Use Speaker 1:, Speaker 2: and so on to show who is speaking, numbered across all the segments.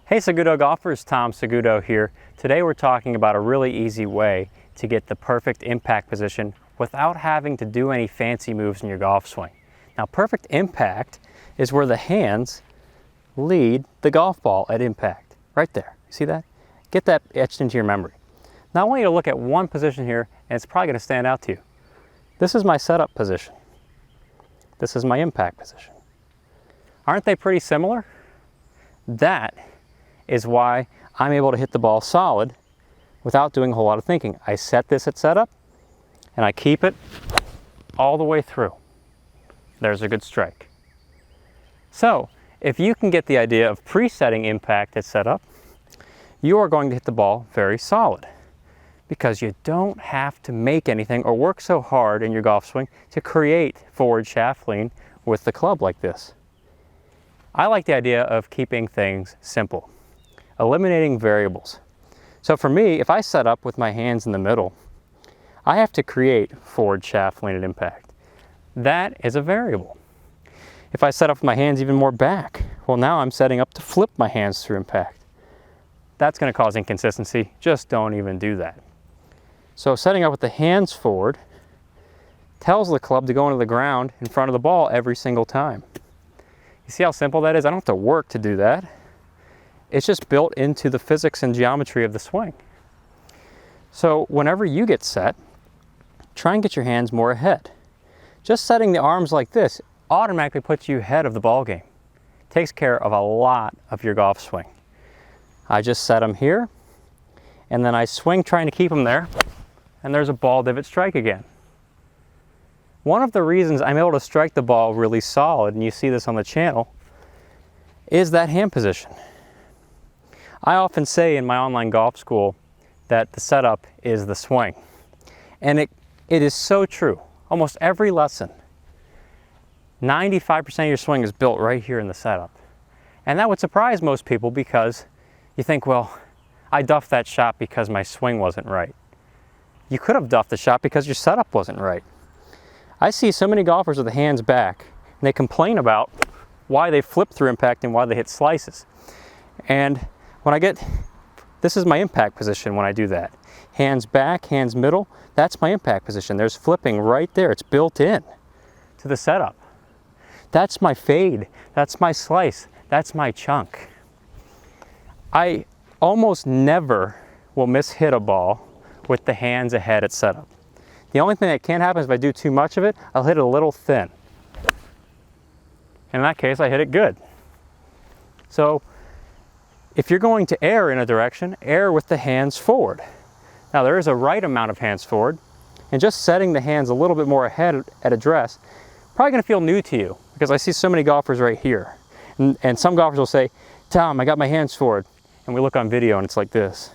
Speaker 1: Hey Saguto golfers, Tom Saguto here. Today we're talking about a really easy way to get the perfect impact position without having to do any fancy moves in your golf swing. Now, perfect impact is where the hands lead the golf ball at impact. Right there, you see that? Get that etched into your memory. Now I want you to look at one position here, and it's probably going to stand out to you. This is my setup position. This is my impact position. Aren't they pretty similar? That is why I'm able to hit the ball solid without doing a whole lot of thinking. I set this at setup and I keep it all the way through. There's a good strike. So if you can get the idea of presetting impact at setup, you are going to hit the ball very solid because you don't have to make anything or work so hard in your golf swing to create forward shaft lean with the club like this. I like the idea of keeping things simple, eliminating variables. So for me, if I set up with my hands in the middle, I have to create forward shaft lean at impact. That is a variable. If I set up with my hands even more back, well, now I'm setting up to flip my hands through impact. That's going to cause inconsistency. Just don't even do that. So setting up with the hands forward tells the club to go into the ground in front of the ball every single time. You see how simple that is? I don't have to work to do that. It's just built into the physics and geometry of the swing. So whenever you get set, try and get your hands more ahead. Just setting the arms like this automatically puts you ahead of the ball game. Takes care of a lot of your golf swing. I just set them here, and then I swing trying to keep them there, and there's a ball divot strike again. One of the reasons I'm able to strike the ball really solid, and you see this on the channel, is that hand position. I often say in my online golf school that the setup is the swing. And it is so true. Almost every lesson, 95% of your swing is built right here in the setup. And that would surprise most people because you think, well, I duffed that shot because my swing wasn't right. You could have duffed the shot because your setup wasn't right. I see so many golfers with the hands back, and they complain about why they flip through impact and why they hit slices. And when I get, this is my impact position when I do that. Hands back, hands middle, that's my impact position. There's flipping right there. It's built in to the setup. That's my fade. That's my slice. That's my chunk. I almost never will miss-hit a ball with the hands ahead at setup. The only thing that can happen is if I do too much of it, I'll hit it a little thin. In that case, I hit it good. So if you're going to err in a direction, err with the hands forward. Now there is a right amount of hands forward, and just setting the hands a little bit more ahead at address, probably going to feel new to you because I see so many golfers right here. And some golfers will say, Tom, I got my hands forward. And we look on video and it's like this.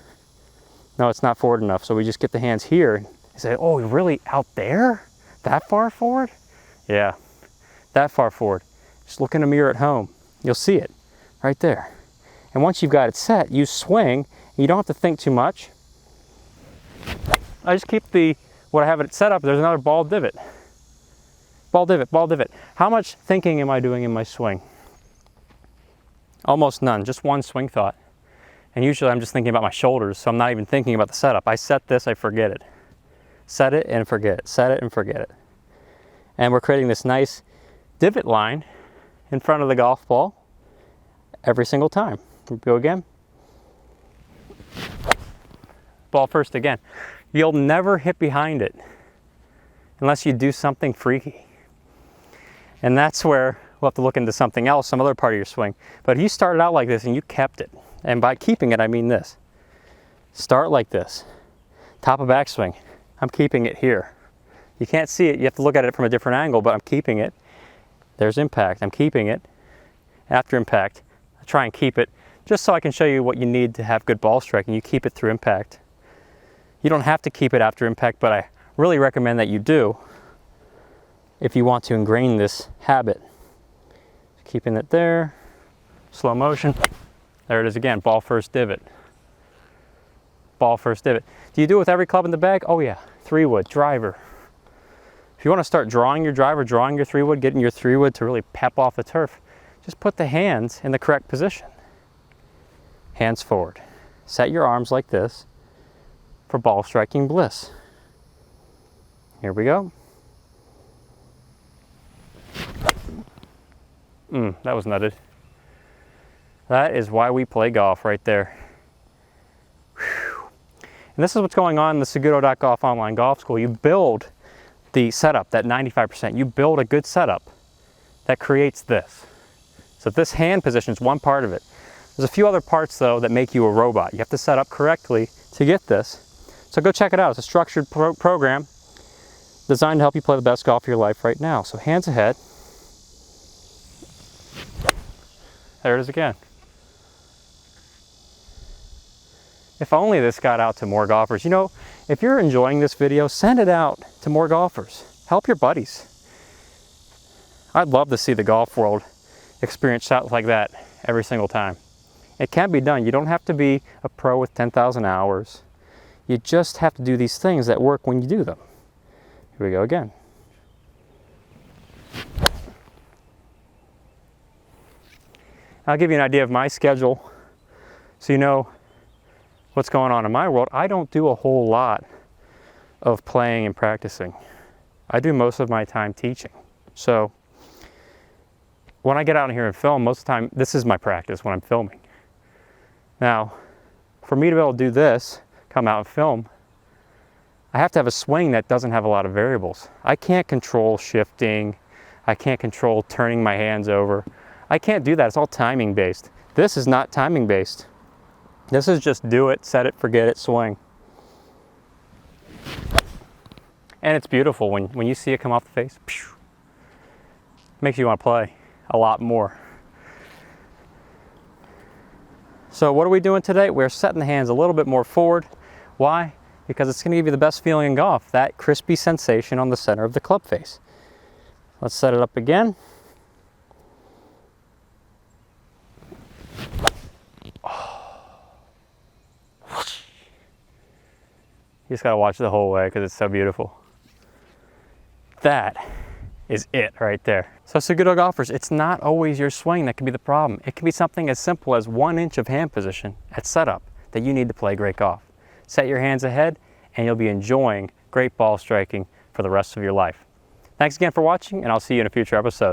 Speaker 1: No, it's not forward enough. So we just get the hands here and say, oh, really out there? That far forward? Yeah, that far forward. Just look in a mirror at home. You'll see it right there. And once you've got it set, you swing. You don't have to think too much. I just keep what I have it set up. There's another ball divot. Ball divot, ball divot. How much thinking am I doing in my swing? Almost none, just one swing thought. And usually I'm just thinking about my shoulders, so I'm not even thinking about the setup. I set this, I forget it. Set it and forget it, set it and forget it. And we're creating this nice divot line in front of the golf ball every single time. Go again. Ball first again. You'll never hit behind it unless you do something freaky. And that's where we'll have to look into something else, some other part of your swing. But if you started out like this and you kept it, and by keeping it, I mean this. Start like this. Top of backswing. I'm keeping it here. You can't see it. You have to look at it from a different angle, but I'm keeping it. There's impact. I'm keeping it. After impact, I try and keep it just so I can show you what you need to have good ball striking. You keep it through impact. You don't have to keep it after impact, but I really recommend that you do if you want to ingrain this habit. Keeping it there. Slow motion. There it is again. Ball first divot. Ball first divot. Do you do it with every club in the bag? Oh yeah. 3-wood, driver. If you want to start drawing your driver, drawing your 3-wood, getting your 3-wood to really pep off the turf, just put the hands in the correct position. hands forward. Set your arms like this for ball striking bliss. Here we go. That was nutted. That is why we play golf right there. Whew. And this is what's going on in the Saguto.golf online golf school. You build the setup, that 95%. You build a good setup that creates this. So this hand position is one part of it. There's a few other parts though that make you a robot. You have to set up correctly to get this. So go check it out. It's a structured program designed to help you play the best golf of your life right now. So hands ahead. There it is again. If only this got out to more golfers. You know, if you're enjoying this video, send it out to more golfers. Help your buddies. I'd love to see the golf world experience shots like that every single time. It can be done. You don't have to be a pro with 10,000 hours. You just have to do these things that work when you do them. Here we go again. I'll give you an idea of my schedule so you know what's going on in my world. I don't do a whole lot of playing and practicing. I do most of my time teaching. So when I get out here and film, most of the time, this is my practice when I'm filming. Now, for me to be able to do this, come out and film, I have to have a swing that doesn't have a lot of variables. I can't control shifting. I can't control turning my hands over. I can't do that. It's all timing based. This is not timing based. This is just do it, set it, forget it, swing. And it's beautiful when you see it come off the face. Makes you want to play a lot more. So what are we doing today? We're setting the hands a little bit more forward. Why? Because it's going to give you the best feeling in golf, that crispy sensation on the center of the club face. Let's set it up again. You just got to watch the whole way because it's so beautiful. That is it right there. So Saguto golfers, it's not always your swing that can be the problem. It can be something as simple as 1 inch of hand position at setup that you need to play great golf. Set your hands ahead and you'll be enjoying great ball striking for the rest of your life. Thanks again for watching, and I'll see you in a future episode.